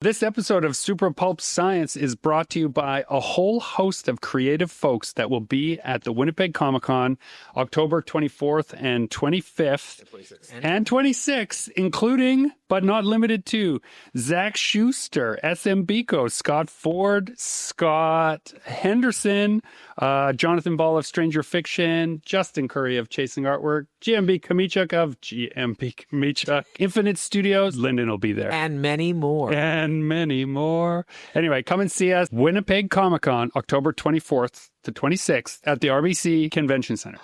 This episode of Super Pulp Science is brought to you by a whole host of creative folks that will be at the Winnipeg Comiccon October 24th and 25th and 26th, including, but not limited to, Zach Schuster, SM Biko, Scott Ford, Scott Henderson, Jonathan Ball of Stranger Fiction, Justin Curry of Chasing Artwork, GMB Kamichuk of GMB Kamichuk, Infinite Studios, Lyndon will be there. And many more. And many more. Anyway, come and see us. Winnipeg Comic-Con, October 24th to 26th at the RBC Convention Center.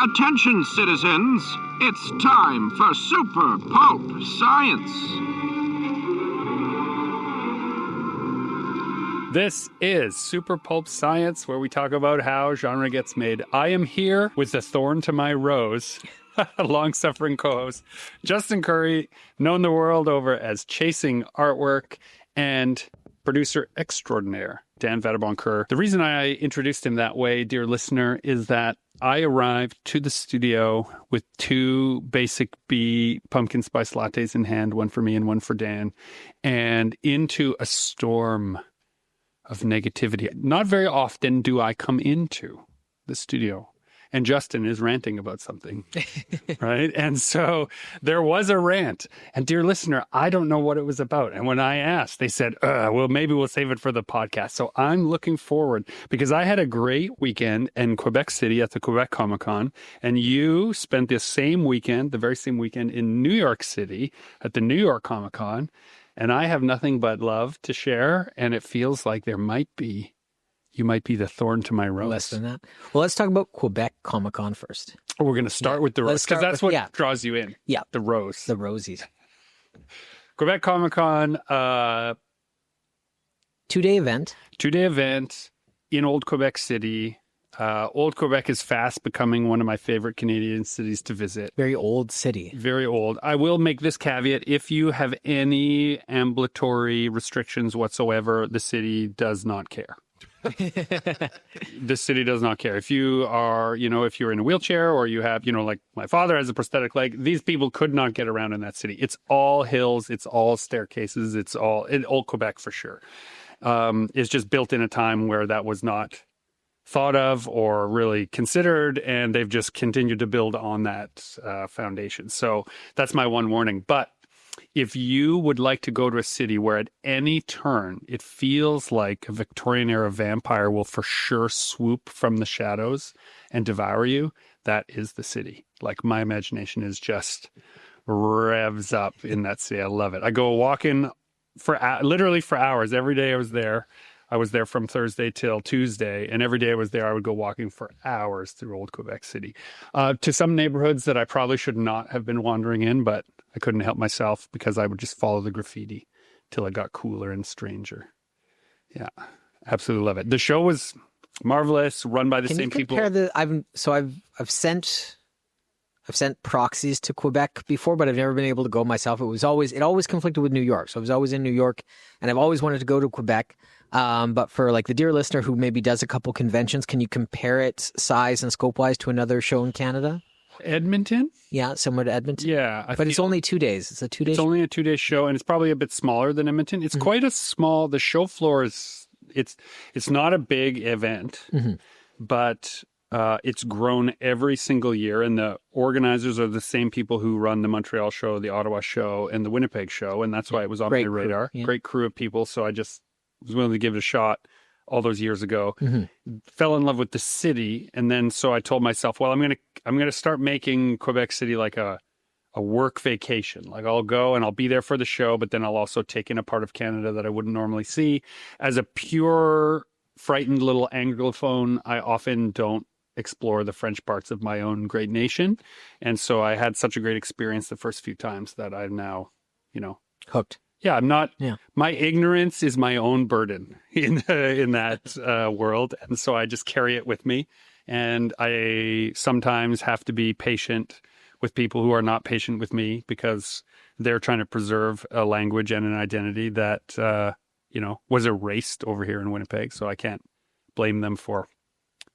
Attention, citizens. It's time for Super Pulp Science. This is Super Pulp Science, where we talk about how genre gets made. I am here with the thorn to my rose, long-suffering co-host, Justin Curry, known the world over as Chasing Artwork, and producer extraordinaire, Dan Vadeboncoeur. The reason I introduced him that way, dear listener, is that I arrived to the studio with two Basic B pumpkin spice lattes in hand, one for me and one for Dan, and into a storm of negativity. Not very often do I come into the studio and Justin is ranting about something, right? And so there was a rant. And dear listener, I don't know what it was about. And when I asked, they said, well, maybe we'll save it for the podcast. So I'm looking forward because I had a great weekend in Quebec City at the Quebec Comiccon. And you spent the same weekend, the very same weekend in New York City at the New York Comic-Con. And I have nothing but love to share, and it feels like you might be the thorn to my rose. Less than that. Well, let's talk about Quebec Comic-Con first. We're going to start with the rose, because that's what draws you in. Yeah. The rose. The rosies. Quebec Comic-Con. 2-day event. 2-day event in Old Quebec City. Old Quebec is fast becoming one of my favorite Canadian cities to visit. Very old city. Very old. I will make this caveat. If you have any ambulatory restrictions whatsoever, the city does not care. The city does not care. If you are, if you're in a wheelchair or you have, like my father has a prosthetic leg, these people could not get around in that city. It's all hills. It's all staircases. It's all in Old Quebec for sure. It's just built in a time where that was not thought of or really considered, and they've just continued to build on that foundation. So that's my one warning. But if you would like to go to a city where at any turn it feels like a Victorian era vampire will for sure swoop from the shadows and devour you, that is the city. Like, my imagination is just revs up in that city. I love it. I go walking literally for hours. Every day I was there. I was there from Thursday till Tuesday, and every day I was there, I would go walking for hours through Old Quebec City to some neighborhoods that I probably should not have been wandering in, but I couldn't help myself because I would just follow the graffiti till it got cooler and stranger. Yeah, absolutely love it. The show was marvelous, run by the same people. I've sent proxies to Quebec before, but I've never been able to go myself. It always conflicted with New York. So I was always in New York, and I've always wanted to go to Quebec. But for like the dear listener who maybe does a couple conventions, can you compare it size and scope wise to another show in Canada? Edmonton? Yeah, similar to Edmonton. Yeah. But it's only 2 days. It's a 2-day It's only a 2-day show, and it's probably a bit smaller than Edmonton. It's quite a small, the show floor is, it's not a big event, but it's grown every single year, and the organizers are the same people who run the Montreal show, the Ottawa show, and the Winnipeg show, and that's why it was on my radar. Yeah. Great crew of people, so I just was willing to give it a shot all those years ago. Fell in love with the city, and then so I told myself, well, I'm gonna start making Quebec City like a work vacation. Like, I'll go and I'll be there for the show, but then I'll also take in a part of Canada that I wouldn't normally see. As a pure frightened little Anglophone, I often don't explore the French parts of my own great nation. And so I had such a great experience the first few times that I'm now, hooked. Yeah, I'm not. Yeah. My ignorance is my own burden in that world, and so I just carry it with me. And I sometimes have to be patient with people who are not patient with me because they're trying to preserve a language and an identity that was erased over here in Winnipeg. So I can't blame them for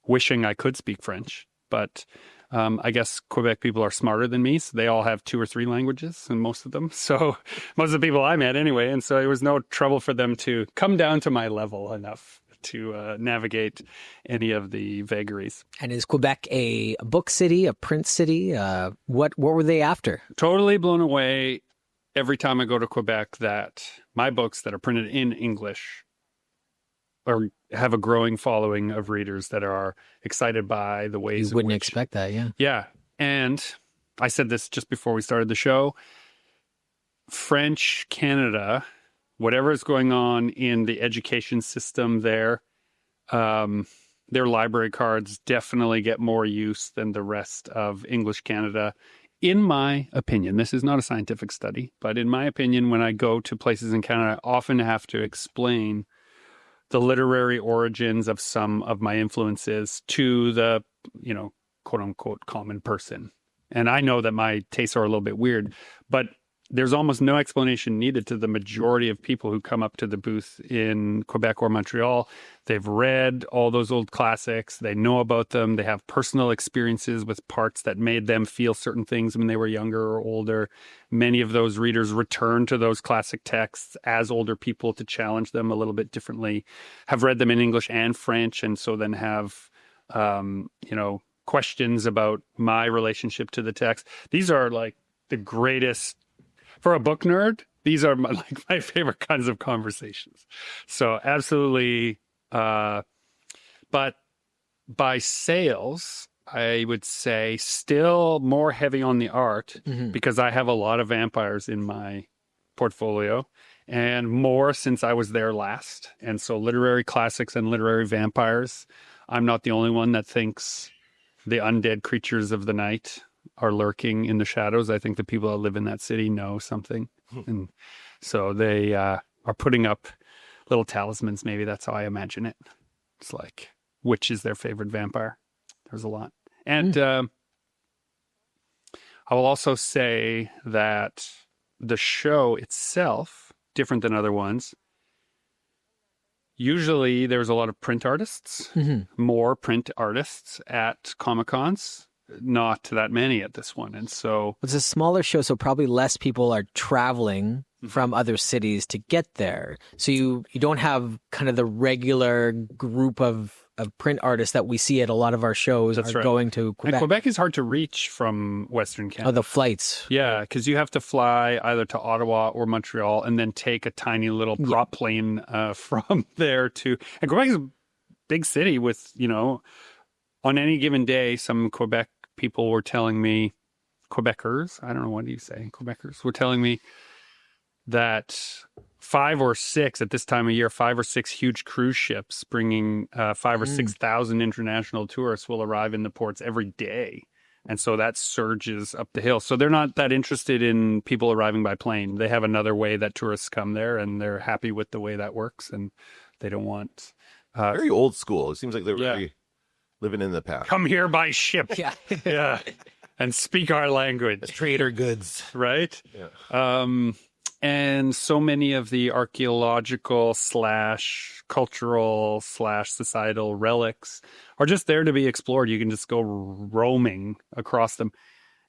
wishing I could speak French. But I guess Quebec people are smarter than me, so they all have 2 or 3 languages, and most of them. So most of the people I met anyway, and so it was no trouble for them to come down to my level enough to navigate any of the vagaries. And is Quebec a book city, a print city? What were they after? Totally blown away every time I go to Quebec that my books that are printed in English or have a growing following of readers that are excited by the ways You wouldn't in which, expect that, yeah. Yeah. And I said this just before we started the show. French Canada, whatever is going on in the education system there, their library cards definitely get more use than the rest of English Canada. In my opinion, this is not a scientific study, but in my opinion, when I go to places in Canada, I often have to explain the literary origins of some of my influences to the, quote unquote, common person. And I know that my tastes are a little bit weird, but there's almost no explanation needed to the majority of people who come up to the booth in Quebec or Montreal. They've read all those old classics. They know about them. They have personal experiences with parts that made them feel certain things when they were younger or older. Many of those readers return to those classic texts as older people to challenge them a little bit differently, have read them in English and French, and so then have, questions about my relationship to the text. These are like the greatest. For a book nerd, these are my favorite kinds of conversations. So absolutely. But by sales, I would say still more heavy on the art because I have a lot of vampires in my portfolio and more since I was there last. And so literary classics and literary vampires, I'm not the only one that thinks the undead creatures of the night are lurking in the shadows. I think the people that live in that city know something. And so they are putting up little talismans. Maybe that's how I imagine it. It's like, which is their favorite vampire? There's a lot. And I will also say that the show itself, different than other ones, usually there's a lot of print artists, more print artists at Comiccons. Not that many at this one. And so it's a smaller show, so probably less people are traveling from other cities to get there. So you don't have kind of the regular group of print artists that we see at a lot of our shows going to Quebec. And Quebec is hard to reach from Western Canada. Oh, the flights. Yeah, because you have to fly either to Ottawa or Montreal and then take a tiny little prop plane from there to... And Quebec is a big city with, on any given day, some Quebec people were telling me, Quebecers, I don't know, what do you say? Quebecers were telling me that 5 or 6 at this time of year, 5 or 6 huge cruise ships bringing 5 or 6,000 international tourists will arrive in the ports every day. And so that surges up the hill. So they're not that interested in people arriving by plane. They have another way that tourists come there and they're happy with the way that works. And they don't want... very old school. It seems like they're very... living in the past. Come here by ship. Yeah. And speak our language. Trader goods. Right? Yeah. And so many of the archaeological / cultural / societal relics are just there to be explored. You can just go roaming across them.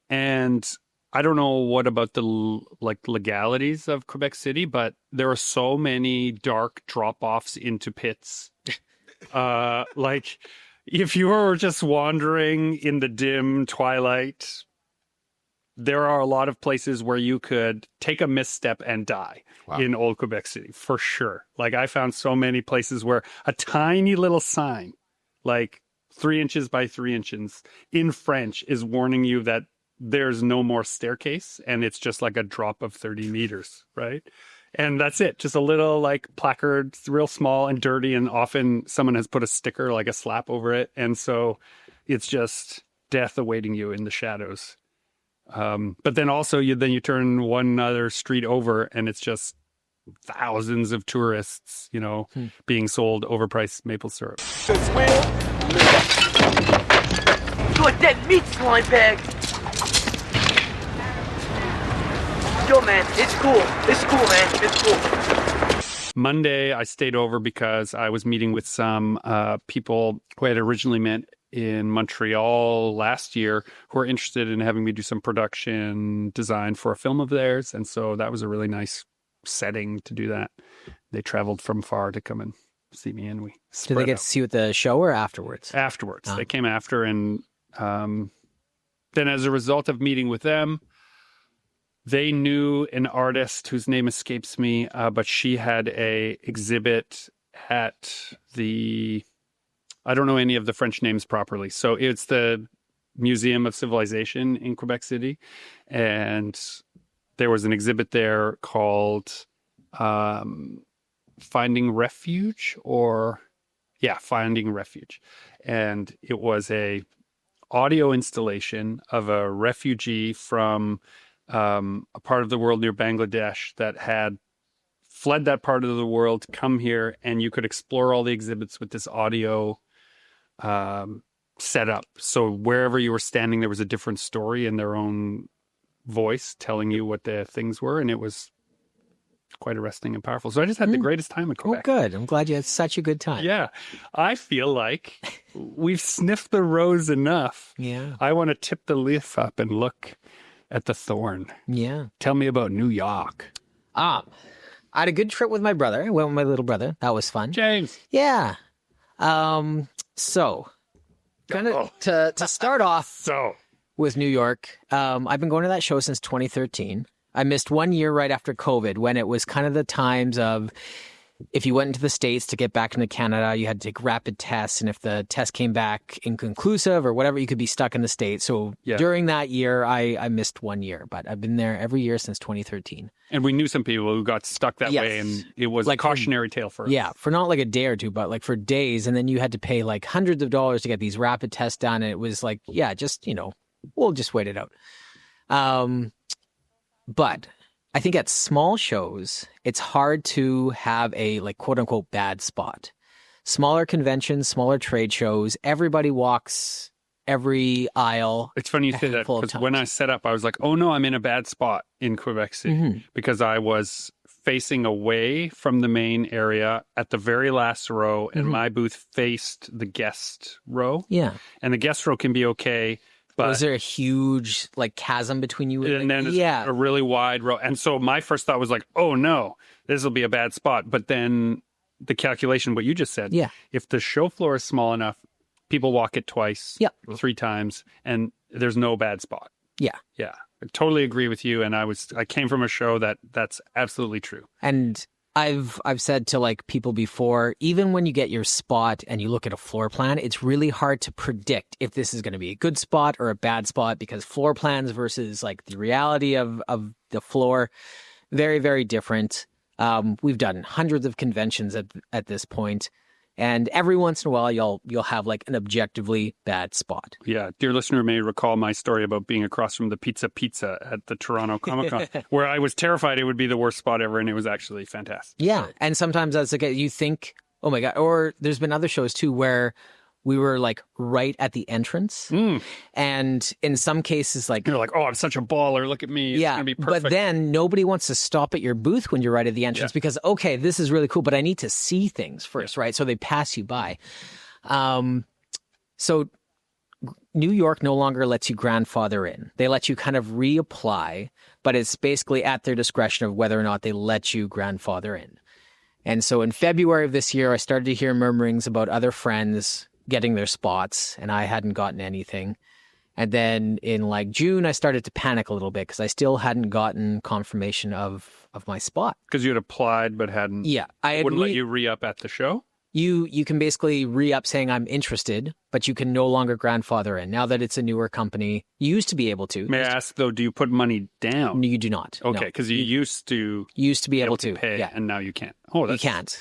And I don't know what about the legalities of Quebec City, but there are so many dark drop-offs into pits. If you were just wandering in the dim twilight, there are a lot of places where you could take a misstep and die in old Quebec City, for sure. I found so many places where a tiny little sign, 3 inches by 3 inches in French, is warning you that there's no more staircase and it's just like a drop of 30 meters, right? And that's it. Just a little placard, real small and dirty. And often someone has put a sticker, like a slap over it. And so it's just death awaiting you in the shadows. But then also you turn one other street over and it's just thousands of tourists, being sold overpriced maple syrup. You a dead meat slime bag. Yo, man, it's cool. It's cool, man. It's cool. Monday, I stayed over because I was meeting with some people who I had originally met in Montreal last year who are interested in having me do some production design for a film of theirs. And so that was a really nice setting to do that. They traveled from far to come and see me, and we Did they get to see you at the show or afterwards? Afterwards. Oh. They came after, and then as a result of meeting with them, they knew an artist whose name escapes me, but she had a exhibit at the, I don't know any of the French names properly. So it's the Museum of Civilization in Quebec City. And there was an exhibit there called Finding Refuge Finding Refuge. And it was a audio installation of a refugee from a part of the world near Bangladesh that had fled that part of the world, come here, and you could explore all the exhibits with this audio setup. So wherever you were standing, there was a different story in their own voice telling you what the things were, and it was quite arresting and powerful. So I just had the greatest time in Quebec. Oh, good. I'm glad you had such a good time. Yeah. I feel like we've sniffed the rose enough. Yeah. I want to tip the leaf up and look at the thorn. Yeah. Tell me about New York. I had a good trip with my brother. I went with my little brother. That was fun. James. Yeah. So kind of to start off with New York, I've been going to that show since 2013. I missed 1 year right after COVID when it was kind of the times of if you went into the States to get back into Canada, you had to take rapid tests. And if the test came back inconclusive or whatever, you could be stuck in the States. So during that year, I missed 1 year, but I've been there every year since 2013. And we knew some people who got stuck that way, and it was like a cautionary tale for us. Yeah, for not like a day or two, but like for days. And then you had to pay like hundreds of dollars to get these rapid tests done. And it was like, just, we'll just wait it out. But I think at small shows, it's hard to have a like quote unquote bad spot. Smaller conventions, smaller trade shows, everybody walks every aisle. It's funny you say that because when I set up, I was like, oh no, I'm in a bad spot in Quebec City because I was facing away from the main area at the very last row, and my booth faced the guest row. Yeah. And the guest row can be okay. But was there a huge like chasm between you? And then it's a really wide row. And so my first thought was like, oh no, this will be a bad spot. But then the calculation, what you just said, if the show floor is small enough, people walk it twice, 3 times, and there's no bad spot. Yeah. Yeah. I totally agree with you. And I came from a show that's absolutely true. And I've said to like people before, even when you get your spot and you look at a floor plan, it's really hard to predict if this is going to be a good spot or a bad spot because floor plans versus like the reality of the floor, very, very different. We've done hundreds of conventions at this point, and every once in a while you'll have like an objectively bad spot. Yeah, dear listener may recall my story about being across from the Pizza at the Toronto Comiccon, where I was terrified it would be the worst spot ever, and it was actually fantastic. Yeah, and sometimes that's like you think, oh my god, or there's been other shows too where we were like right at the entrance, and in some cases, like you're like, "Oh, I'm such a baller! Look at me! It's gonna be perfect." But then nobody wants to stop at your booth when you're right at the entrance because okay, this is really cool, but I need to see things first, right? So they pass you by. So New York no longer lets you grandfather in; they let you kind of reapply, but it's basically at their discretion of whether or not they let you grandfather in. And so in February of this year, I started to hear murmurings about other friends getting their spots, and I hadn't gotten anything. And then in like June, I started to panic a little bit because I still hadn't gotten confirmation of my spot. Because you had applied but hadn't. Yeah, I wouldn't let you re-up at the show. You can basically re-up saying I'm interested, but you can no longer grandfather in. Now that it's a newer company, you used to be able to. May I ask though, do you put money down? No, you do not. Okay, because you used to be able to pay, yeah. And now you can't. Oh, that's you can't.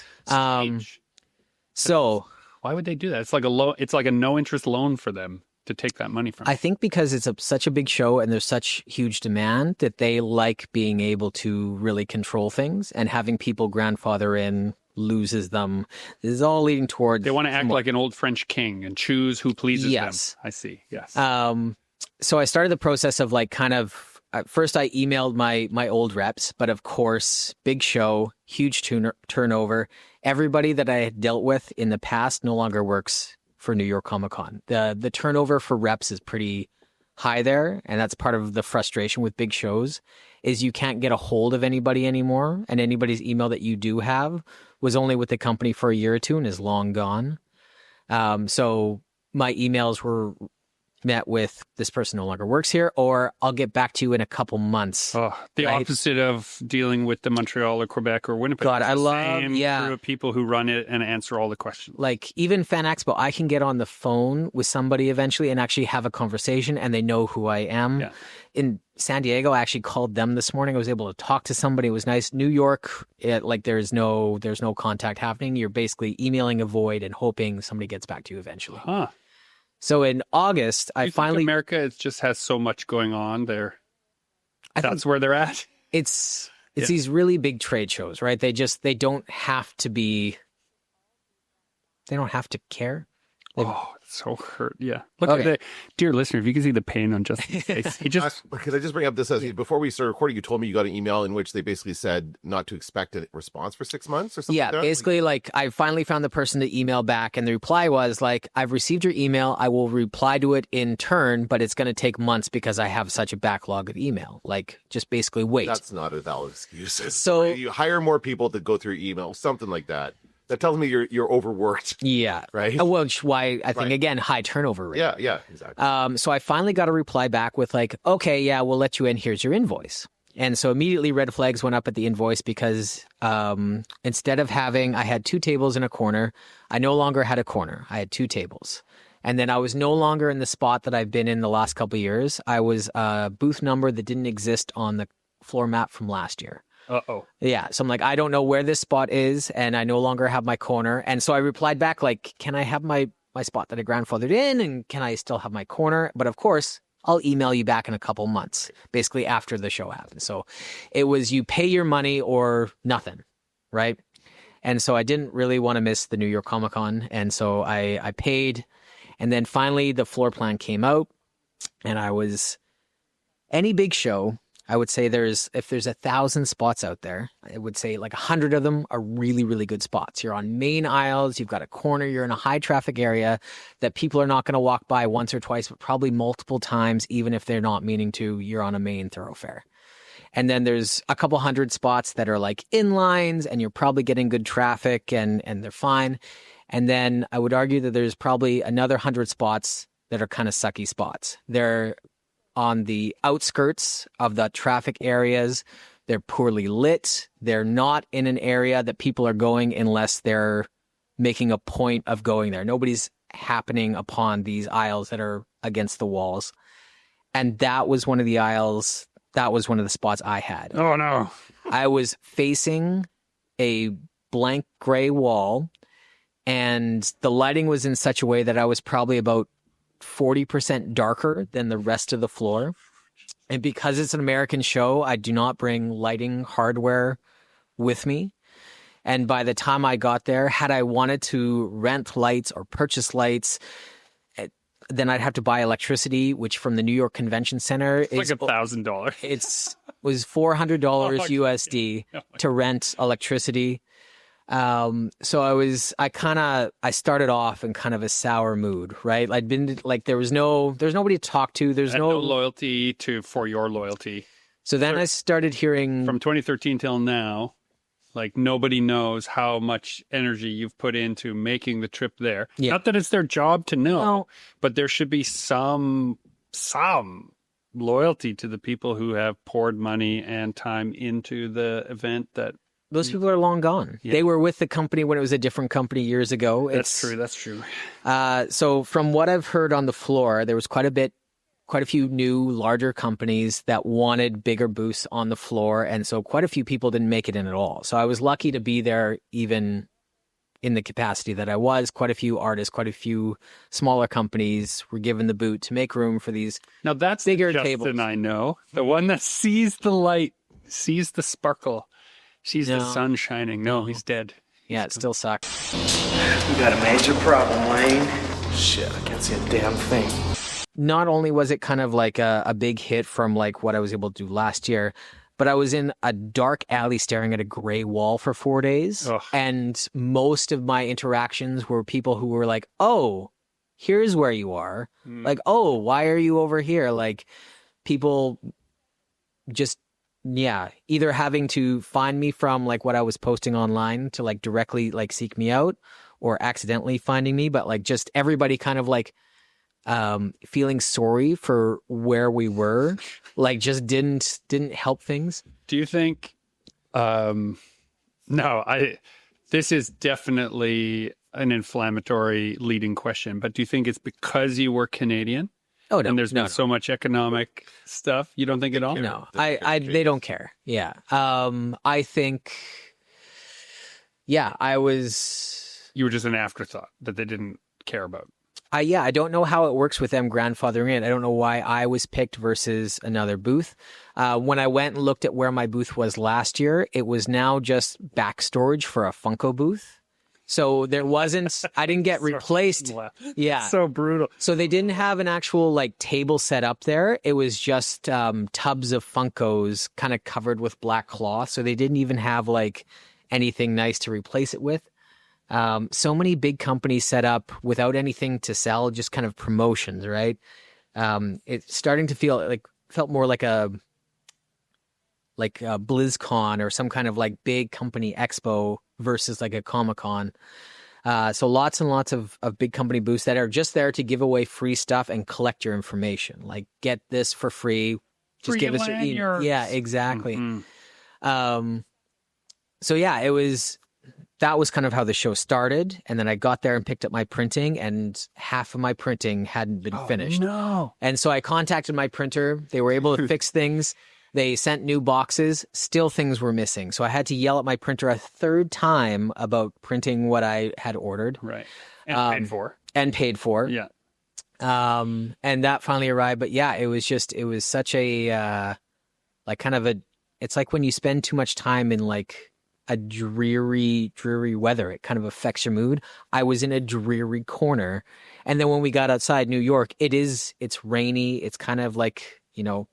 So why would they do that? It's like it's like a no interest loan for them to take that money from. I think because it's such a big show and there's such huge demand that they like being able to really control things, and having people grandfather in loses them. This is all leading towards they want to act like an old French king and choose who pleases them. I see. Yes. So I started the process of like kind of first I emailed my old reps, but of course, big show, huge turnover. Everybody that I had dealt with in the past no longer works for New York Comiccon. The turnover for reps is pretty high there, and that's part of the frustration with big shows is you can't get a hold of anybody anymore, and anybody's email that you do have was only with the company for a year or two and is long gone. So my emails were met with this person no longer works here, or I'll get back to you in a couple months. Oh, the opposite of dealing with the Montreal or Quebec or Winnipeg. God, I love crew of people who run it and answer all the questions. Like even Fan Expo, I can get on the phone with somebody eventually and actually have a conversation, and they know who I am. Yeah. In San Diego, I actually called them this morning. I was able to talk to somebody. It was nice. New York, there's no contact happening. You're basically emailing a void and hoping somebody gets back to you eventually. Huh. So in August, I finally... America just has so much going on there. That's where they're at. It's these really big trade shows, right? They don't have to be... They don't have to care. Oh, it's so hurt. Yeah. Look at the dear listener, if you can see the pain on Justin's face. He just... Could I just bring up this? Before we started recording, you told me you got an email in which they basically said not to expect a response for 6 months or something. Yeah, like that? basically, I finally found the person to email back, and the reply was I've received your email. I will reply to it in turn, but it's going to take months because I have such a backlog of email. Just basically wait. That's not a valid excuse. So you hire more people to go through your email, something like that. That tells me you're overworked. Yeah. Right? Well, which is why I think, again, high turnover rate. Yeah, exactly. So I finally got a reply back with okay, yeah, we'll let you in. Here's your invoice. And so immediately red flags went up at the invoice because instead of I had 2 tables in a corner, I no longer had a corner. I had 2 tables. And then I was no longer in the spot that I've been in the last couple of years. I was a booth number that didn't exist on the floor map from last year. Uh-oh. Yeah. So I'm I don't know where this spot is, and I no longer have my corner. And so I replied back, can I have my spot that I grandfathered in, and can I still have my corner? But of course, I'll email you back in a couple months, basically after the show happens. So it was you pay your money or nothing, right? And so I didn't really want to miss the New York Comic-Con, and so I paid. And then finally the floor plan came out, and any big show, I would say if there's 1,000 spots out there, I would say 100 of them are really, really good spots. You're on main aisles, you've got a corner, you're in a high traffic area that people are not going to walk by once or twice, but probably multiple times, even if they're not meaning to. You're on a main thoroughfare. And then there's a couple hundred spots that are inlines, and you're probably getting good traffic and they're fine. And then I would argue that there's probably another 100 spots that are kind of sucky spots. They're on the outskirts of the traffic areas. They're poorly lit. They're not in an area that people are going unless they're making a point of going there. Nobody's happening upon these aisles that are against the walls. And that was one of the aisles. That was one of the spots I had. Oh, no. I was facing a blank gray wall, and the lighting was in such a way that I was probably about 40% darker than the rest of the floor. And because it's an American show, I do not bring lighting hardware with me. And by the time I got there, had I wanted to rent lights or purchase lights, then I'd have to buy electricity, which from the New York Convention Center is $1,000. It was $400 USD to rent electricity. So I started off in kind of a sour mood, right? I'd been there's nobody to talk to. There's no loyalty for your loyalty. So then I started hearing from 2013 till now, nobody knows how much energy you've put into making the trip there. Yeah. Not that it's their job to know, but there should be some loyalty to the people who have poured money and time into the event that. Those people are long gone. Yeah. They were with the company when it was a different company years ago. That's true. So from what I've heard on the floor, there was quite a few new, larger companies that wanted bigger booths on the floor. And so quite a few people didn't make it in at all. So I was lucky to be there even in the capacity that I was. Quite a few artists, quite a few smaller companies were given the boot to make room for these now that's bigger Justin tables. I know. The one that sees the light, sees the sparkle. Sees the sun shining. No, he's dead. Yeah, it still sucks. We got a major problem, Wayne. Shit, I can't see a damn thing. not only was it kind of like a big hit from like what I was able to do last year, but I was in a dark alley staring at a gray wall for 4 days. Ugh. And most of my interactions were people who were like, oh, here's where you are. Like, oh, why are you over here? Like people just, yeah, either having to find me from like what I was posting online to like directly like seek me out, or accidentally finding me, but like just everybody kind of like feeling sorry for where we were, like just didn't help things. Do you think this is definitely an inflammatory leading question, but do you think it's because you were Canadian? Oh no, And there's no, been no. so much economic stuff. You don't think at all? No, they don't care. Yeah. I think, yeah, You were just an afterthought that they didn't care about. I don't know how it works with them grandfathering in. I don't know why I was picked versus another booth. When I went and looked at where my booth was last year, it was now just back storage for a Funko booth. So there wasn't, I didn't get replaced. Yeah. So brutal. So they didn't have an actual like table set up there. It was just tubs of Funkos kind of covered with black cloth. So they didn't even have like anything nice to replace it with. So many big companies set up without anything to sell, just kind of promotions, right? It's starting to felt more like a BlizzCon or some kind of like big company expo versus like a Comiccon. So lots and lots of big company booths that are just there to give away free stuff and collect your information. Like, get this for free. Just Free give us lanyards. yeah, exactly. Mhm. So yeah, that was kind of how the show started. And then I got there and picked up my printing, and half of my printing hadn't been finished. No. And so I contacted my printer. They were able to fix things. They sent new boxes. Still things were missing. So I had to yell at my printer a third time about printing what I had ordered. Right. And paid for. And paid for. Yeah. And that finally arrived. But yeah, it was such a, it's like when you spend too much time in like a dreary weather, it kind of affects your mood. I was in a dreary corner. And then when we got outside New York, it's rainy. It's kind of like, the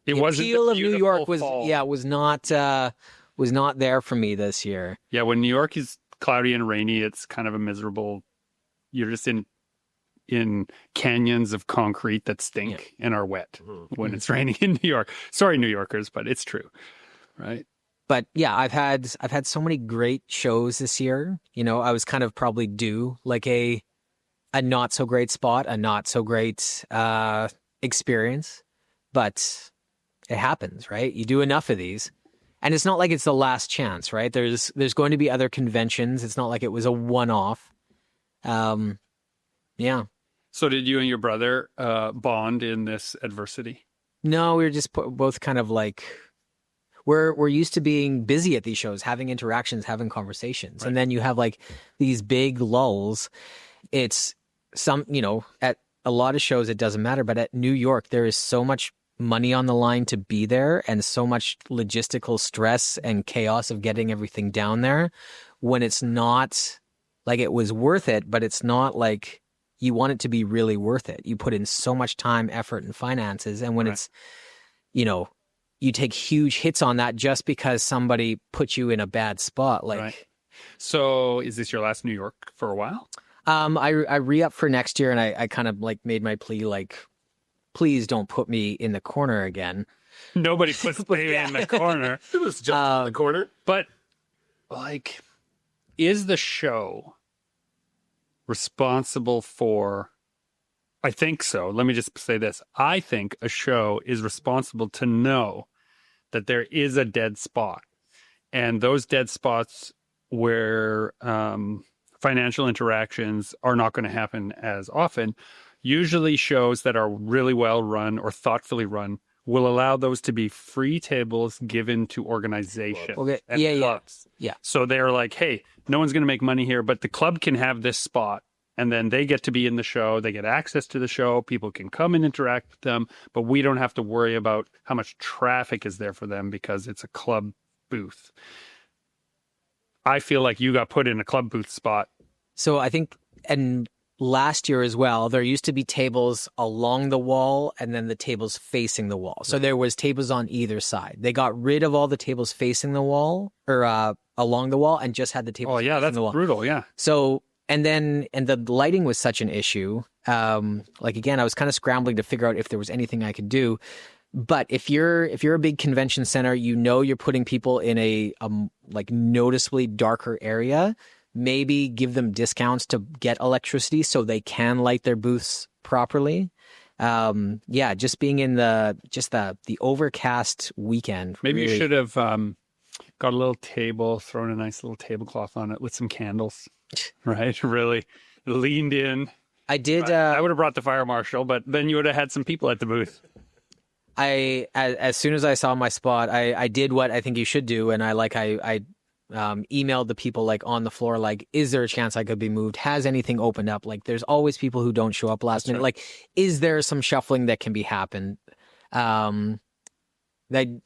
appeal of New York was not there for me this year. Yeah, when New York is cloudy and rainy, it's kind of a miserable. You're just in canyons of concrete that stink and are wet when it's raining in New York. Sorry, New Yorkers, but it's true, right? But yeah, I've had so many great shows this year. I was kind of probably due like a not so great spot, a not so great experience, but it happens, right? You do enough of these, and it's not like it's the last chance, right? There's going to be other conventions. It's not like it was a one-off. Yeah. So did you and your brother bond in this adversity? No, we were just both kind of like, we're used to being busy at these shows, having interactions, having conversations, and then you have like these big lulls. It's at a lot of shows it doesn't matter, but at New York there is so much money on the line to be there, and so much logistical stress and chaos of getting everything down there, when it's not like it was worth it, but it's not like you want it to be really worth it. You put in so much time, effort, and finances, and when it's, you take huge hits on that just because somebody put you in a bad spot. Like, right. So is this your last New York for a while? I re-up for next year, and I kind of like made my plea, like, please don't put me in the corner again. Nobody puts me in the corner. It was just in the corner. But like, is the show responsible for? I think so. Let me just say this. I think a show is responsible to know that there is a dead spot, and those dead spots where financial interactions are not going to happen as often. Usually shows that are really well run or thoughtfully run will allow those to be free tables given to organizations. Okay. And clubs. Yeah. So they're like, hey, no one's going to make money here, but the club can have this spot, and then they get to be in the show. They get access to the show. People can come and interact with them, but we don't have to worry about how much traffic is there for them because it's a club booth. I feel like you got put in a club booth spot. So I think, and last year as well, there used to be tables along the wall and then the tables facing the wall. So there was tables on either side. They got rid of all the tables facing the wall or along the wall and just had the tables facing that's the wall. brutal. Yeah. So, and the lighting was such an issue. Like, again, I was kind of scrambling to figure out if there was anything I could do. But if you're a big convention center, you're putting people in a like noticeably darker area. Maybe give them discounts to get electricity so they can light their booths properly. Just being in the overcast weekend. Maybe really, you should have got a little table, thrown a nice little tablecloth on it with some candles, right? Really leaned in. I did. I would have brought the fire marshal, but then you would have had some people at the booth. As soon as I saw my spot, I did what I think you should do, and I emailed the people like on the floor, like, is there a chance I could be moved? Has anything opened up? Like, there's always people who don't show up last minute. Right. Like, is there some shuffling that can be happened? They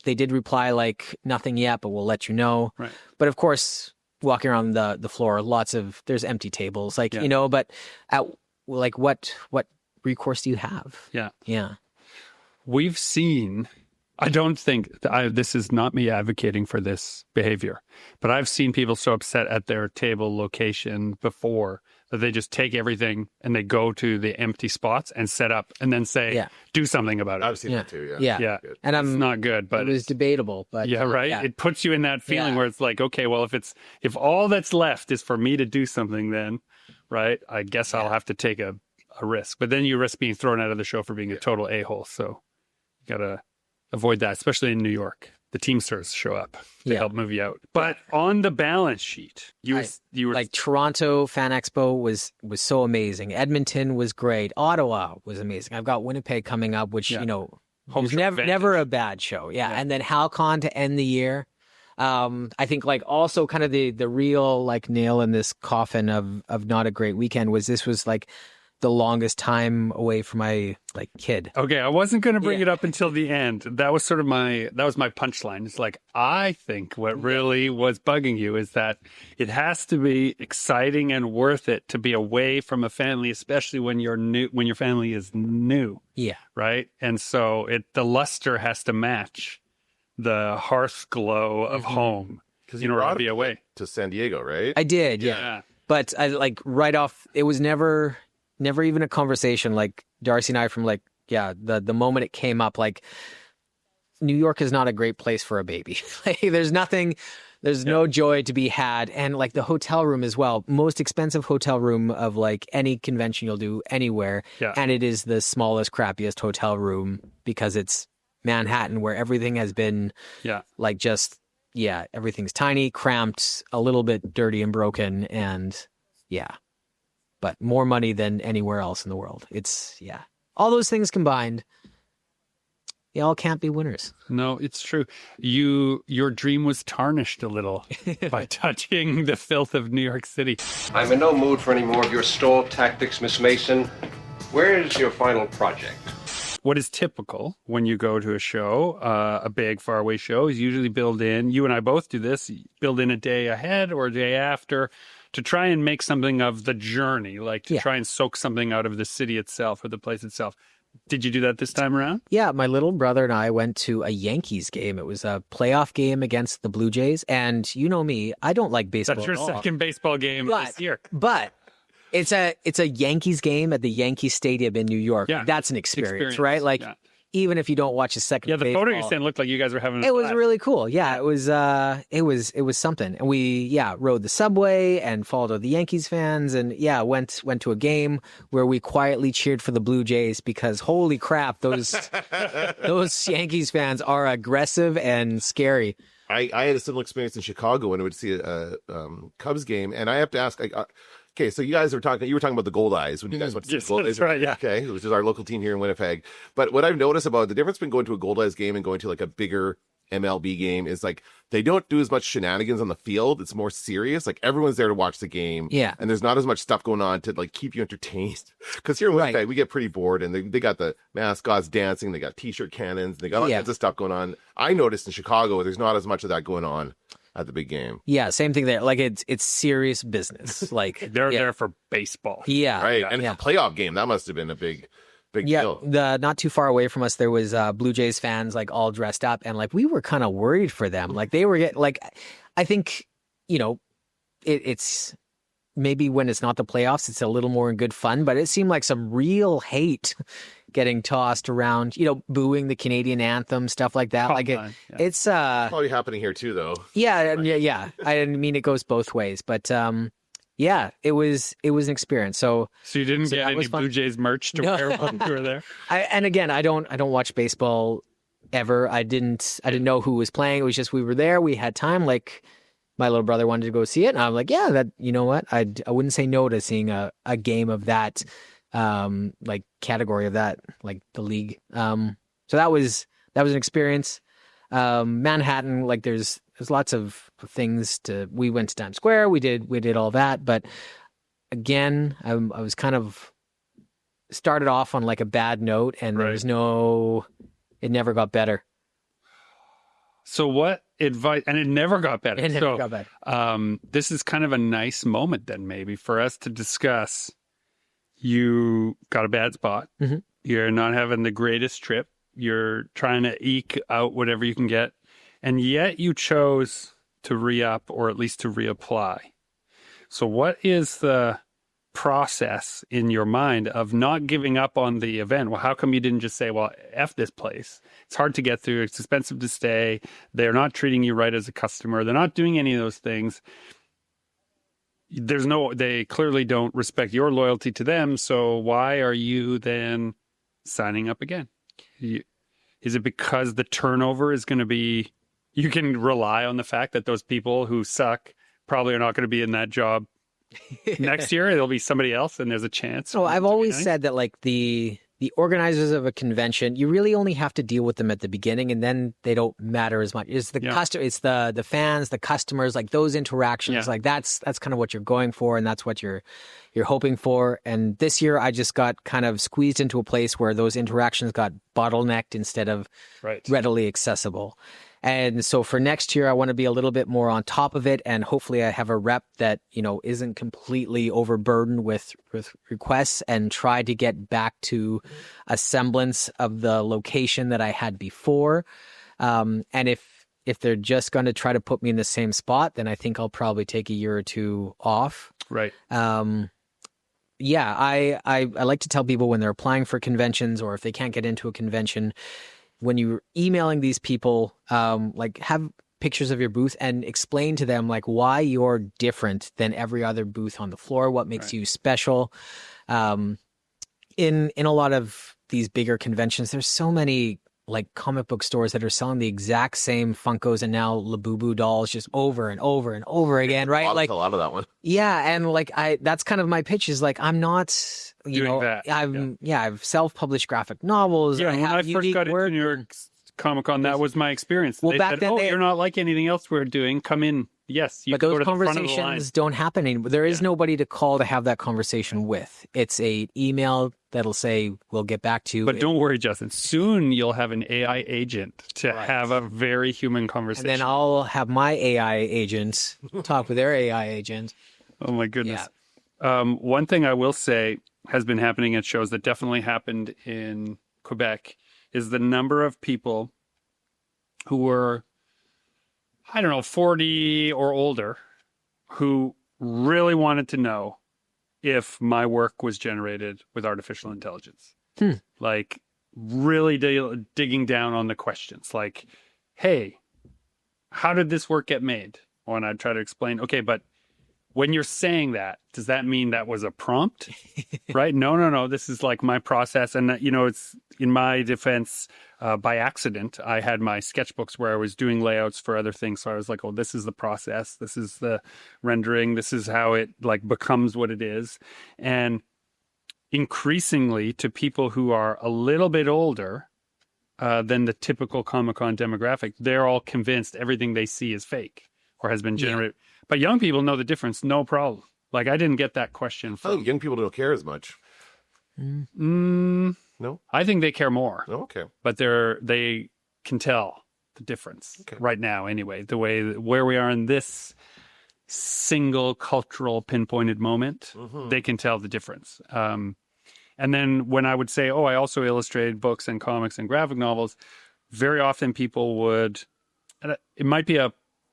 did reply like, nothing yet, but we'll let you know. Right. But of course, walking around the floor, there's empty tables, like, but like what recourse do you have? Yeah. Yeah. We've seen, I don't think, this is not me advocating for this behavior, but I've seen people so upset at their table location before that they just take everything and they go to the empty spots and set up and then say, do something about it. I've seen that too. Yeah. And it's not good, but it was debatable, but right. Yeah. It puts you in that feeling where it's like, okay, well, if all that's left is for me to do something, then, right, I guess I'll have to take a risk. But then you risk being thrown out of the show for being a total a-hole. So you got to avoid that, especially in New York. The Teamsters show up to help move you out. But on the balance sheet, you were like Toronto Fan Expo was so amazing. Edmonton was great. Ottawa was amazing. I've got Winnipeg coming up, which was never a bad show. Yeah. And then HalCon to end the year. I think like also kind of the real like nail in this coffin of not a great weekend was like the longest time away from my like kid. Okay, I wasn't going to bring it up until the end. That was sort of my punchline. It's like, I think what really was bugging you is that it has to be exciting and worth it to be away from a family, especially when you're new, when your family is new. Yeah. Right. And so the luster has to match the hearth glow of home because you know to be away to San Diego, right? I did. Yeah. But I like right off, it was never even a conversation. Like Darcy and I from like, the moment it came up, like New York is not a great place for a baby. Like there's no joy to be had. And like the hotel room as well, most expensive hotel room of like any convention you'll do anywhere. Yeah. And it is the smallest, crappiest hotel room because it's Manhattan where everything has been like just, everything's tiny, cramped, a little bit dirty and broken. And but more money than anywhere else in the world. It's, all those things combined, they all can't be winners. No, it's true. Your dream was tarnished a little by touching the filth of New York City. I'm in no mood for any more of your stall tactics, Miss Mason. Where is your final project? What is typical when you go to a show, a big faraway show, is usually build in, you and I both do this, build in a day ahead or a day after, to try and make something of the journey, like to try and soak something out of the city itself or the place itself. Did you do that this time around? Yeah, my little brother and I went to a Yankees game. It was a playoff game against the Blue Jays. And you know me, I don't like baseball. That's your second baseball game this year. But it's a Yankees game at the Yankee Stadium in New York. Yeah, that's an experience, right? Like even if you don't watch a second the photo you sent looked like you guys were having it was really cool. Yeah, it was something. And we rode the subway and followed the Yankees fans and went to a game where we quietly cheered for the Blue Jays because holy crap, those Yankees fans are aggressive and scary. I had a similar experience in Chicago when I would see a Cubs game, and I have to ask, okay, so you were talking about the Gold Eyes when you guys went to the Gold Eyes. Right, yeah. Okay, which is our local team here in Winnipeg. But what I've noticed about the difference between going to a Gold Eyes game and going to like a bigger MLB game is like they don't do as much shenanigans on the field. It's more serious. Like everyone's there to watch the game. Yeah. And there's not as much stuff going on to like keep you entertained. Because here in Winnipeg, we get pretty bored and they got the mascots dancing, they got t-shirt cannons, they got all kinds of stuff going on. I noticed in Chicago there's not as much of that going on. at the big game. Yeah, same thing there. Like it's serious business. Like They're yeah. there for baseball. Yeah. Right. And yeah. a playoff game, that must have been a big Yeah, deal. not too far away from us, there was Blue Jays fans like all dressed up, and like we were kind of worried for them. Like they were like, I think it's maybe when it's not the playoffs, it's a little more in good fun. But it seemed like some real hate getting tossed around. Booing the Canadian anthem, stuff like that. It's Probably happening here too, though. yeah. I mean, it goes both ways, but yeah, it was an experience. So you didn't get any fun. Blue Jays merch to wear while you were there? And again, I don't watch baseball ever. I didn't know who was playing. It was just we were there. We had time. Like my little brother wanted to go see it, and I'm like, yeah, that you know what? I wouldn't say no to seeing a game of that like category of that, like the league. So that was an experience. Manhattan, like there's lots of things we went to Times Square, we did all that, but again, I was kind of started off on like a bad note, and there was it never got better. So what advice, and it never got better. It never got better. This is kind of a nice moment then maybe for us to discuss. You got a bad spot. Mm-hmm. You're not having the greatest trip. You're trying to eke out whatever you can get. And yet you chose to re-up, or at least to reapply. So what is the process in your mind of not giving up on the event? Well, how come you didn't just say, well, F this place? It's hard to get through. It's expensive to stay. They're not treating you right as a customer. They're not doing any of those things. They clearly don't respect your loyalty to them. So why are you then signing up again? Is it because the turnover is going to be, you can rely on the fact that those people who suck probably are not going to be in that job next year? It'll be somebody else, and there's a chance. So I've always said that like the organizers of a convention, you really only have to deal with them at the beginning, and then they don't matter as much. It's it's the fans, the customers, like those interactions, like that's kind of what you're going for, and that's what you're hoping for. And this year I just got kind of squeezed into a place where those interactions got bottlenecked instead of readily accessible. And so for next year, I want to be a little bit more on top of it, and hopefully I have a rep that, isn't completely overburdened with requests, and try to get back to a semblance of the location that I had before. And if they're just going to try to put me in the same spot, then I think I'll probably take a year or two off. Right. Yeah, I like to tell people when they're applying for conventions, or if they can't get into a convention, when you're emailing these people, like have pictures of your booth and explain to them like why you're different than every other booth on the floor, what makes you special. In a lot of these bigger conventions, there's so many like comic book stores that are selling the exact same Funkos and now Labubu dolls just over and over and over again, right? Like a lot of that one. Yeah, and like that's kind of my pitch is like I'm not I've self-published graphic novels. Yeah, when I first got into New York Comiccon, that was my experience. Well, they back said, then you're not like anything else we're doing. Come in. Yes, you but go those to the front of the line. conversations don't happen anymore. There is nobody to call to have that conversation with. It's a email that'll say, we'll get back to you. But don't worry, Justin. Soon you'll have an AI agent to have a very human conversation. And then I'll have my AI agent talk with their AI agent. Oh, my goodness. Yeah. One thing I will say has been happening at shows that definitely happened in Quebec is the number of people who were, 40 or older, who really wanted to know if my work was generated with artificial intelligence. Like really digging down on the questions like, hey, how did this work get made? And I'd try to explain, okay, but when you're saying that, does that mean that was a prompt? Right? No. This is like my process. And, it's in my defense, by accident, I had my sketchbooks where I was doing layouts for other things. So I was like, oh, this is the process. This is the rendering. This is how it like becomes what it is. And increasingly to people who are a little bit older than the typical Comic-Con demographic, they're all convinced everything they see is fake or has been generated. Yeah. But young people know the difference, no problem. Like, I didn't get that question from... I think young people don't care as much. No? I think they care more. Oh, okay. But they can tell the difference right now. Anyway, where we are in this single cultural pinpointed moment, they can tell the difference. And then when I would say, I also illustrated books and comics and graphic novels, very often people would, it might be a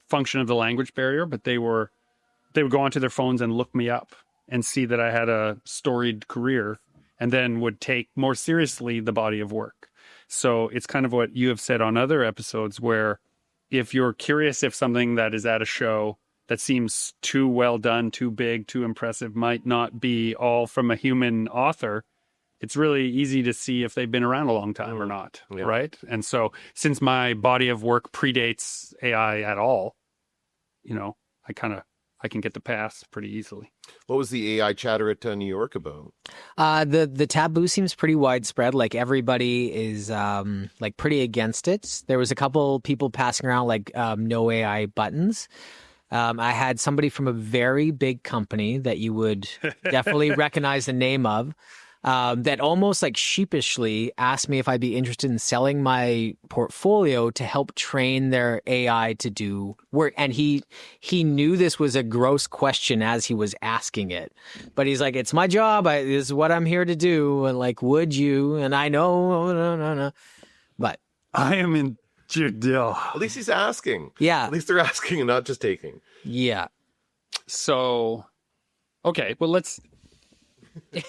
function of the language barrier, but they would go onto their phones and look me up and see that I had a storied career, and then would take more seriously the body of work. So it's kind of what you have said on other episodes, where if you're curious if something that is at a show that seems too well done, too big, too impressive, might not be all from a human author, it's really easy to see if they've been around a long time or not, right? And so since my body of work predates AI at all, I can get the pass pretty easily. What was the AI chatter at New York about? The taboo seems pretty widespread. Like everybody is like pretty against it. There was a couple people passing around like no AI buttons. I had somebody from a very big company that you would definitely recognize the name of, that almost like sheepishly asked me if I'd be interested in selling my portfolio to help train their AI to do work. And he knew this was a gross question as he was asking it, but he's like, "It's my job. This is what I'm here to do. And like, would you?" And I know, no. But I am in deal. At least he's asking. Yeah. At least they're asking and not just taking. Yeah. So, okay, well,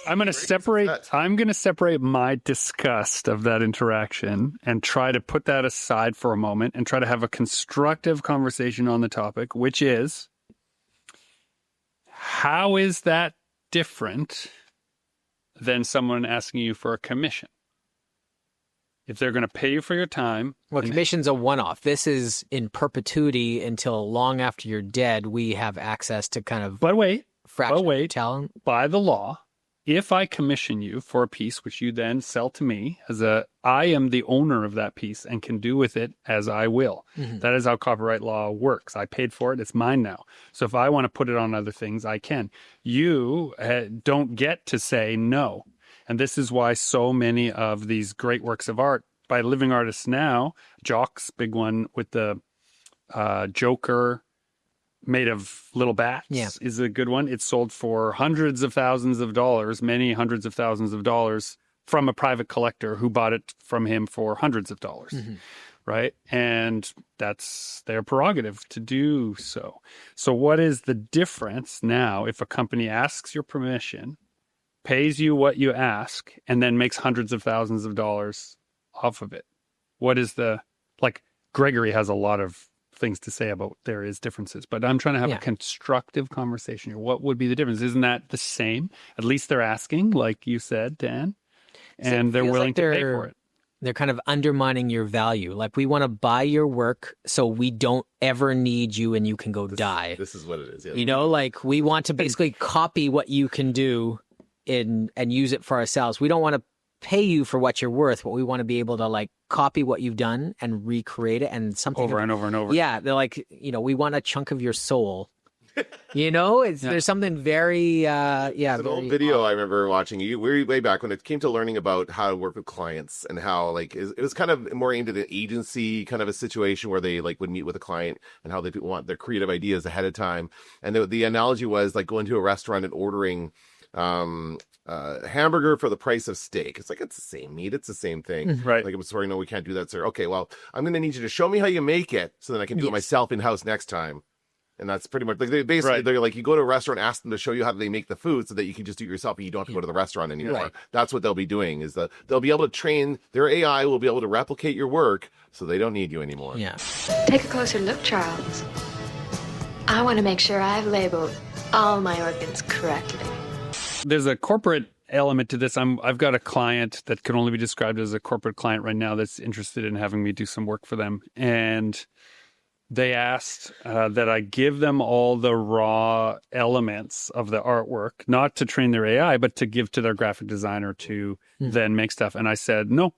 I'm going to separate my disgust of that interaction and try to put that aside for a moment and try to have a constructive conversation on the topic, which is, how is that different than someone asking you for a commission? If they're going to pay you for your time. Well, commission's a one-off. This is in perpetuity until long after you're dead. We have access to kind of talent. By the law, if I commission you for a piece, which you then sell to me I am the owner of that piece and can do with it as I will. Mm-hmm. That is how copyright law works. I paid for it. It's mine now. So if I want to put it on other things, I can. You don't get to say no. And this is why so many of these great works of art by living artists now, Jock's big one with the Joker made of little bats is a good one. It's sold for hundreds of thousands of dollars, many hundreds of thousands of dollars, from a private collector who bought it from him for hundreds of dollars, right? And that's their prerogative to do so. So what is the difference now if a company asks your permission, pays you what you ask, and then makes hundreds of thousands of dollars off of it? What is Gregory has a lot of things to say about there is differences, but I'm trying to have a constructive conversation here. What would be the difference? Isn't that the same? At least they're asking, like you said, Dan, and they're willing to pay for it. They're kind of undermining your value. Like, we want to buy your work so we don't ever need you and you can go die. This is what it is. Yeah. Like, we want to basically copy what you can do and use it for ourselves. We don't want to pay you for what you're worth, but we want to be able to copy what you've done and recreate it and something over and over and over. Yeah, they're like, we want a chunk of your soul. There's something very It's an old video I remember watching you way back when it came to learning about how to work with clients and how it was kind of more aimed at an agency kind of a situation where they would meet with a client and how they want their creative ideas ahead of time. And the analogy was going to a restaurant and ordering hamburger for the price of steak. It's it's the same meat. It's the same thing. Right. I'm sorry, no, we can't do that, sir. Okay, well, I'm going to need you to show me how you make it so that I can do it myself in-house next time. And that's pretty much they're you go to a restaurant, ask them to show you how they make the food so that you can just do it yourself and you don't have to go to the restaurant anymore. Right. That's what they'll be doing is they'll be able to train their AI will be able to replicate your work so they don't need you anymore. Yeah. Take a closer look, Charles. I want to make sure I've labeled all my organs correctly. There's a corporate element to this. I've got a client that can only be described as a corporate client right now that's interested in having me do some work for them. And they asked that I give them all the raw elements of the artwork, not to train their AI, but to give to their graphic designer to then make stuff. And I said, no,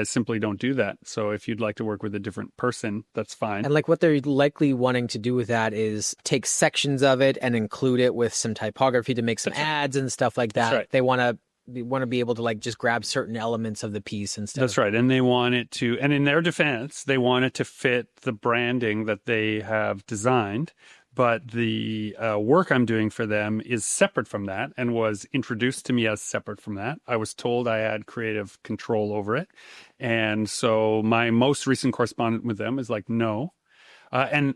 simply don't do that. So if you'd like to work with a different person, that's fine. And what they're likely wanting to do with that is take sections of it and include it with some typography to make some ads and stuff like that. Right. They want to want to be able to like just grab certain elements of the piece instead. That's right. And they want it to, and in their defense, they want it to fit the branding that they have designed. But the work I'm doing for them is separate from that and was introduced to me as separate from that. I was told I had creative control over it. And so my most recent correspondence with them is like, no. And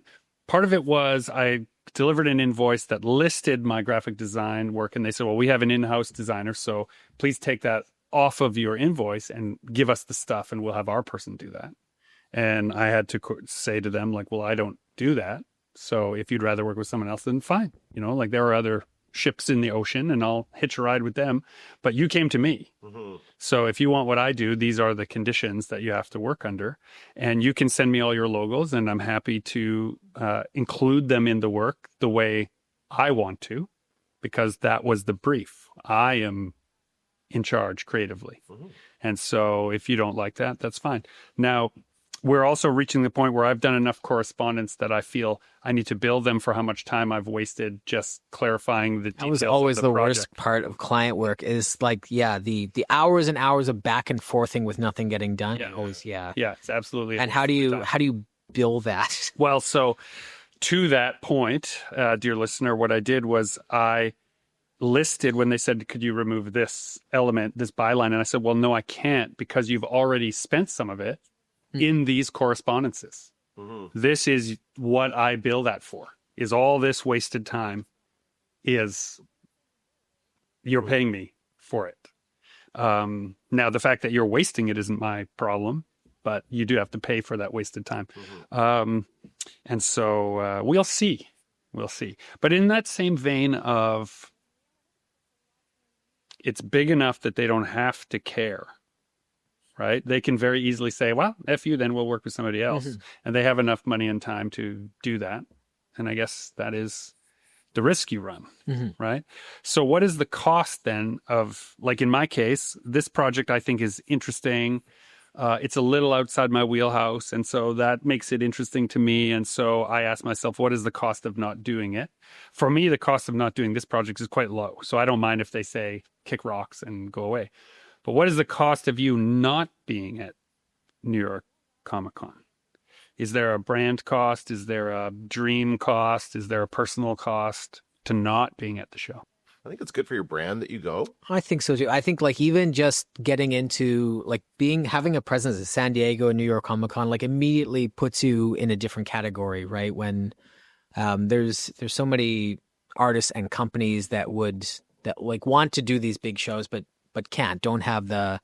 part of it was I delivered an invoice that listed my graphic design work. And they said, well, we have an in-house designer, so please take that off of your invoice and give us the stuff and we'll have our person do that. And I had to say to them, like, well, I don't do that. So if you'd rather work with someone else, then fine. You know, like there are other ships in the ocean and I'll hitch a ride with them. But you came to me. Mm-hmm. So if you want what I do, these are the conditions that you have to work under. And you can send me all your logos and I'm happy to include them in the work the way I want to, because that was the brief. I am in charge creatively. Mm-hmm. And so if you don't like that, that's fine. Now, we're also reaching the point where I've done enough correspondence that I feel I need to bill them for how much time I've wasted just clarifying the details. That was always of the project. worst part of client work is like, the hours and hours of back and forthing with nothing getting done. Yeah, it's absolutely. And how do you bill that? Well, so to that point, dear listener, what I did was I listed when they said, could you remove this element, this byline? And I said, well, no, I can't because you've already spent some of it in these correspondences. Mm-hmm. This is what I bill that for, is all this wasted time is you're paying me for it. Now, the fact that you're wasting it isn't my problem, but you do have to pay for that wasted time. Mm-hmm. And so we'll see. We'll see. But in that same vein of it's big enough that they don't have to care. Right? They can very easily say, well, F you, then we'll work with somebody else. Mm-hmm. And they have enough money and time to do that. And I guess that is the risk you run, right? So what is the cost then of, like in my case, this project I think is interesting. It's a little outside my wheelhouse. And so that makes it interesting to me. And so I ask myself, what is the cost of not doing it? For me, the cost of not doing this project is quite low. So I don't mind if they say, kick rocks and go away. But what is the cost of you not being at New York Comiccon? Is there a brand cost? Is there a dream cost? Is there a personal cost to not being at the show? I think it's good for your brand that you go. I think so too. I think like even just getting into like having a presence at San Diego and New York Comic-Con like immediately puts you in a different category, right? When there's so many artists and companies that like want to do these big shows, but don't have the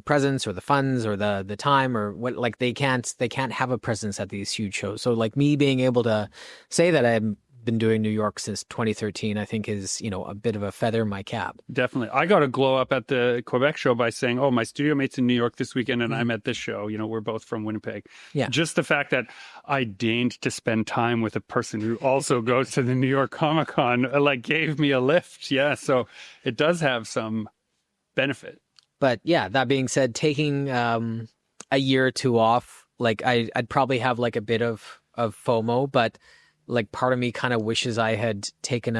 presence or the funds or the time or what, like they can't have a presence at these huge shows. So like me being able to say that I've been doing New York since 2013, I think is, a bit of a feather in my cap. Definitely. I got to glow up at the Quebec show by saying, oh, my studio mate's in New York this weekend and I'm at this show. We're both from Winnipeg. Yeah. Just the fact that I deigned to spend time with a person who also goes to the New York Comic-Con, like gave me a lift. Yeah. So it does have some benefit. But yeah, that being said, taking a year or two off, like I'd probably have like a bit of FOMO, but like part of me kind of wishes I had taken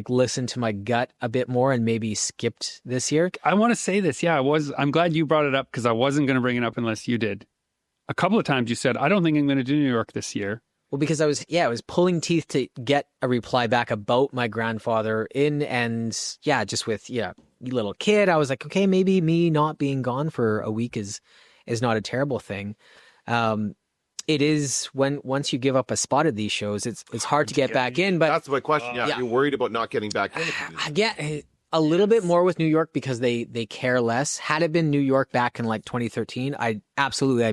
listened to my gut a bit more and maybe skipped this year. I want to say this. Yeah, I'm glad you brought it up because I wasn't going to bring it up unless you did. A couple of times you said, I don't think I'm going to do New York this year. Well, because I was pulling teeth to get a reply back about my grandfather and just with, little kid, I was like, okay, maybe me not being gone for a week is not a terrible thing. It is once you give up a spot at these shows, it's hard to get back in. But that's my question. You're worried about not getting back in. I get a little bit more with New York because they care less. Had it been New York back in like 2013, I'd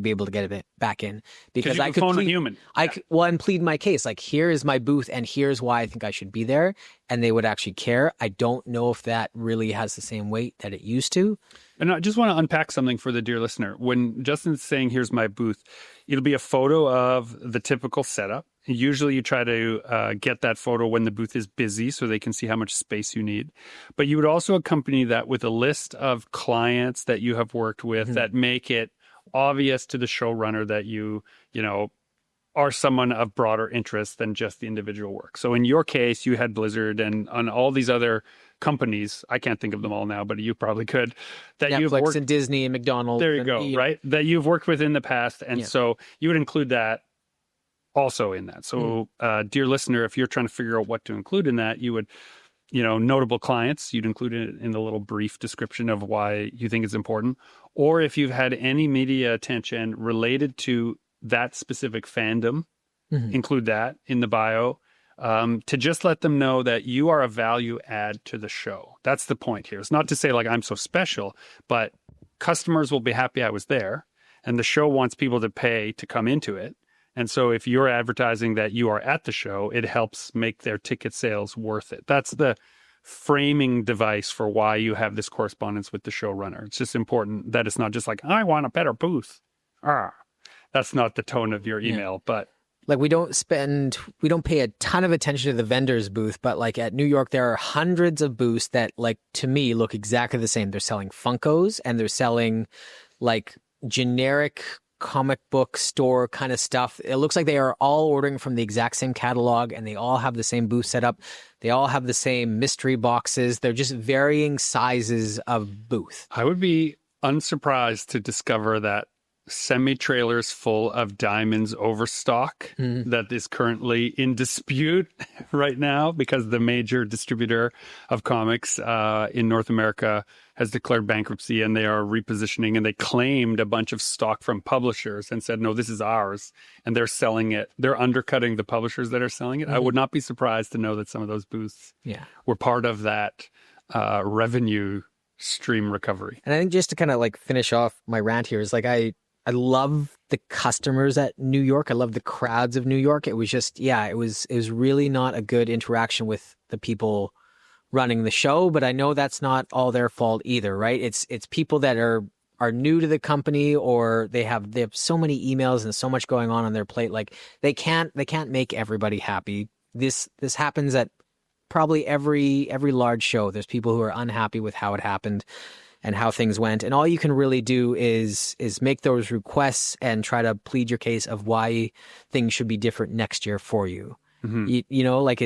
be able to get it back in because I could phone a human. And plead my case. Like, here is my booth and here's why I think I should be there, and they would actually care. I don't know if that really has the same weight that it used to. And I just want to unpack something for the dear listener. When Justin's saying, here's my booth, it'll be a photo of the typical setup. Usually you try to get that photo when the booth is busy so they can see how much space you need. But you would also accompany that with a list of clients that you have worked with that make it obvious to the showrunner that you are someone of broader interest than just the individual work. So in your case, you had Blizzard and on all these other companies, I can't think of them all now, but you probably could, that you've Netflix worked. and Disney and McDonald's. There you go, right? That you've worked with in the past. And so you would include that also in that. So, dear listener, if you're trying to figure out what to include in that, you would, notable clients, you'd include it in the little brief description of why you think it's important. Or if you've had any media attention related to that specific fandom, include that in the bio, to just let them know that you are a value add to the show. That's the point here. It's not to say like I'm so special, but customers will be happy I was there, and the show wants people to pay to come into it. And so if you're advertising that you are at the show, it helps make their ticket sales worth it. That's the framing device for why you have this correspondence with the showrunner. It's just important that it's not just like, I want a better booth. That's not the tone of your email, but like we don't pay a ton of attention to the vendor's booth, but like at New York, there are hundreds of booths that like to me look exactly the same. They're selling Funkos and they're selling like generic comic book store kind of stuff. It looks like they are all ordering from the exact same catalog and they all have the same booth set up. They all have the same mystery boxes. They're just varying sizes of booth. I would be unsurprised to discover that semi-trailers full of Diamond's overstock that is currently in dispute right now because the major distributor of comics in North America has declared bankruptcy and they are repositioning, and they claimed a bunch of stock from publishers and said, no, this is ours. And they're selling it. They're undercutting the publishers that are selling it. I would not be surprised to know that some of those booths were part of that revenue stream recovery. And I think just to kind of like finish off my rant here is like I love the customers at New York. I love the crowds of New York. It was just, it was really not a good interaction with the people running the show, but I know that's not all their fault either, right? It's people that are new to the company, or they have so many emails and so much going on their plate. Like they can't make everybody happy. This happens at probably every large show. There's people who are unhappy with how it happened and how things went. And all you can really do is make those requests and try to plead your case of why things should be different next year for you. Like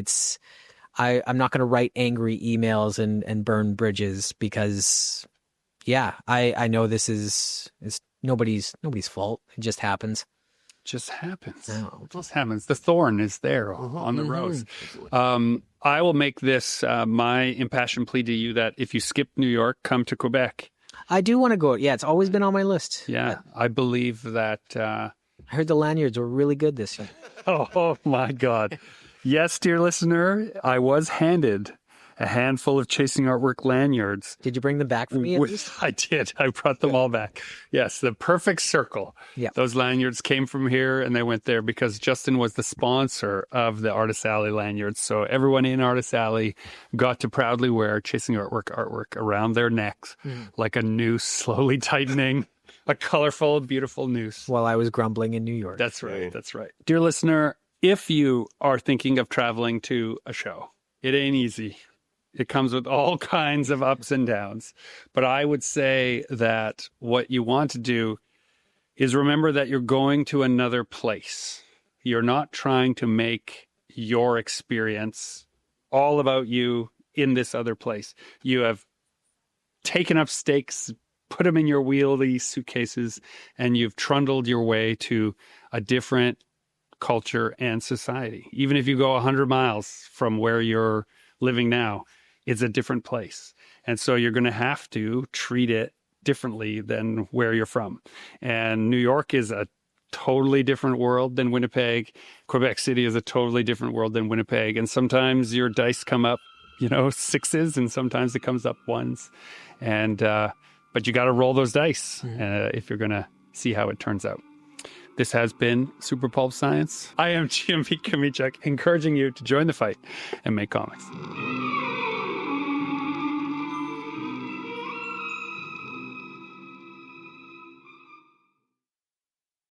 I'm not going to write angry emails and burn bridges because, I know this is nobody's fault. It just happens. Just happens. No. It just happens. The thorn is there on the rose. I will make this my impassioned plea to you that if you skip New York, come to Quebec. I do want to go. Yeah, it's always been on my list. Yeah, I believe that. I heard the lanyards were really good this year. Oh my God. Yes, dear listener, I was handed a handful of Chasing Artwork lanyards. Did you bring them back for me? I did. I brought them all back. Yes, the perfect circle. Yeah. Those lanyards came from here and they went there because Justin was the sponsor of the Artist Alley lanyards. So everyone in Artist Alley got to proudly wear Chasing artwork around their necks like a noose slowly tightening. A colorful, beautiful noose. While I was grumbling in New York. That's right. That's right. Dear listener, if you are thinking of traveling to a show, it ain't easy. It comes with all kinds of ups and downs. But I would say that what you want to do is remember that you're going to another place. You're not trying to make your experience all about you in this other place. You have taken up stakes, put them in your wheelie suitcases, and you've trundled your way to a different culture and society. Even if you go 100 miles from where you're living now, it's a different place. And so you're going to have to treat it differently than where you're from. And New York is a totally different world than Winnipeg. Quebec City is a totally different world than Winnipeg. And sometimes your dice come up, sixes, and sometimes it comes up ones. And, but you got to roll those dice if you're going to see how it turns out. This has been Super Pulp Science. I am GMP Komichuk, encouraging you to join the fight and make comics.